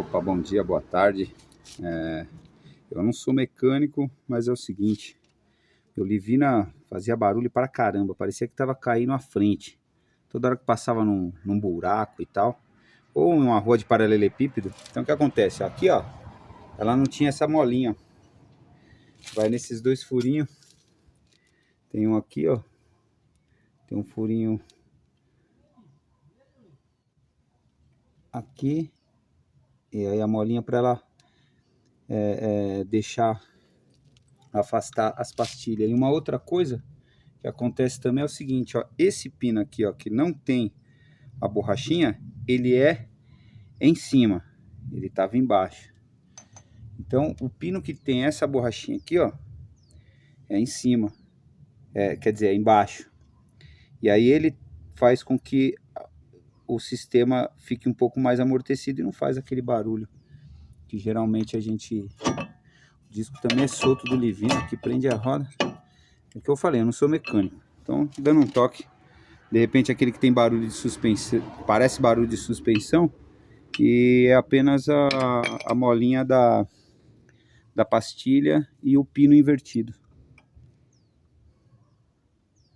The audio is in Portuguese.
Opa, bom dia, boa tarde. Eu não sou mecânico, mas é o seguinte, eu Livina fazia barulho para caramba, parecia que estava caindo à frente. Toda hora que passava num buraco e tal, ou numa rua de paralelepípedo. Então o que acontece? Aqui, ó, ela não tinha essa molinha. Vai nesses dois furinhos. Tem um aqui, ó. Tem um furinho aqui. E aí a molinha para ela deixar afastar as pastilhas. E uma outra coisa que acontece também é o seguinte, ó, esse pino aqui, ó, que não tem a borrachinha, ele é em cima, ele tava embaixo. Então, o pino que tem essa borrachinha aqui, ó, é em cima, quer dizer, é embaixo. E aí ele faz com que o sistema fique um pouco mais amortecido e não faz aquele barulho que geralmente a gente... O disco também é solto do Livina, que prende a roda. É o que eu falei, eu não sou mecânico. Então, dando um toque, de repente aquele que tem barulho de suspensão, parece barulho de suspensão, e é apenas a molinha da pastilha e o pino invertido.